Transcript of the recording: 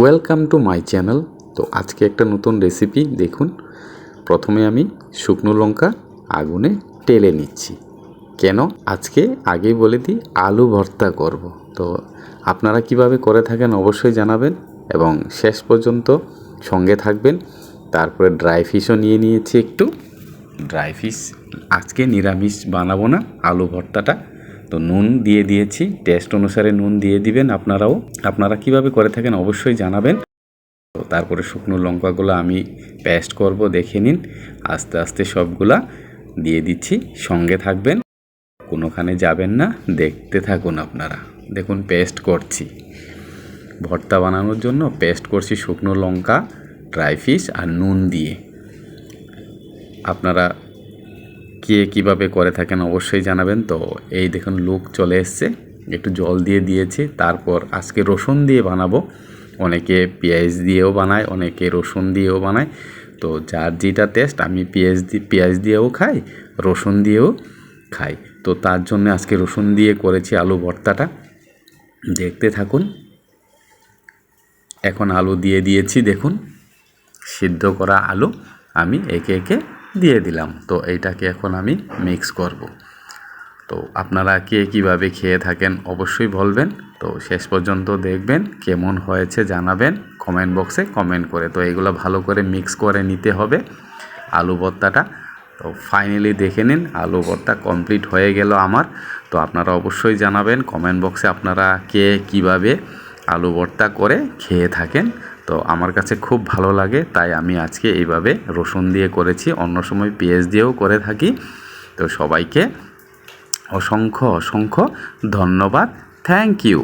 Welcome to my channel. তো আজকে একটা নতুন রেসিপি দেখুন। প্রথমে আমি শুকনো লঙ্কা আগুনে টেলে নিচ্ছি। কেন আজকে আগেই বলে দিই, আলু ভর্তা করব। তো আপনারা কিভাবে করে থাকেন অবশ্যই জানাবেন এবং শেষ পর্যন্ত সঙ্গে থাকবেন। তারপরে ড্রাই ফিশও নিয়ে নিয়েছি একটু। ড্রাই ফিশ আজকে নিরামিষ বানাবো না, আলু ভর্তাটা। তো নুন দিয়ে দিয়েছি, টেস্ট অনুসারে নুন দিয়ে দিবেন আপনারাও। আপনারা কিভাবে করে থাকেন অবশ্যই জানাবেন। তো তারপরে শুকনো লঙ্কাগুলো আমি পেস্ট করব, দেখে নিন। আস্তে আস্তে সবগুলা দিয়ে দিচ্ছি, সঙ্গে থাকবেন, কোনোখানে যাবেন না, দেখতে থাকুন আপনারা। দেখুন পেস্ট করছি, ভর্তা বানানোর জন্য পেস্ট করছি শুকনো লঙ্কা, ড্রাই ফিশ আর নুন দিয়ে। আপনারা কে কীভাবে করে থাকেন অবশ্যই জানাবেন। তো এই দেখুন লুক চলে এসছে, একটু জল দিয়ে দিয়েছি। তারপর আজকে রসুন দিয়ে বানাবো। অনেকে পেঁয়াজ দিয়েও বানায়, অনেকে রসুন দিয়েও বানায়। তো যার যেটা টেস্ট, আমি পেঁয়াজ দিয়েও খাই, রসুন দিয়েও খাই। তো তার জন্য আজকে রসুন দিয়ে করেছি আলু ভর্তাটা, দেখতে থাকুন। এখন আলু দিয়ে দিয়েছি, দেখুন সিদ্ধ করা আলু আমি একে একে দিয়ে দিলাম। তো এইটাকে এখন আমি মিক্স করব। তো আপনারা কে কীভাবে খেয়ে থাকেন অবশ্যই বলবেন। তো শেষ পর্যন্ত দেখবেন, কেমন হয়েছে জানাবেন কমেন্ট বক্সে কমেন্ট করে। তো এগুলো ভালো করে মিক্স করে নিতে হবে আলু ভর্তাটা। তো ফাইনালি দেখে নিন, আলু ভর্তা কমপ্লিট হয়ে গেল আমার। তো আপনারা অবশ্যই জানাবেন কমেন্ট বক্সে আপনারা কে কীভাবে আলু ভর্তা করে খেয়ে থাকেন। তো আমার কাছে খুব ভালো লাগে, তাই আমি আজকে এইভাবে রসুন দিয়ে করেছি। অন্য সময় পেঁয়াজ দিয়েও করে থাকি। তো সবাইকে অসংখ্য অসংখ্য ধন্যবাদ। Thank you.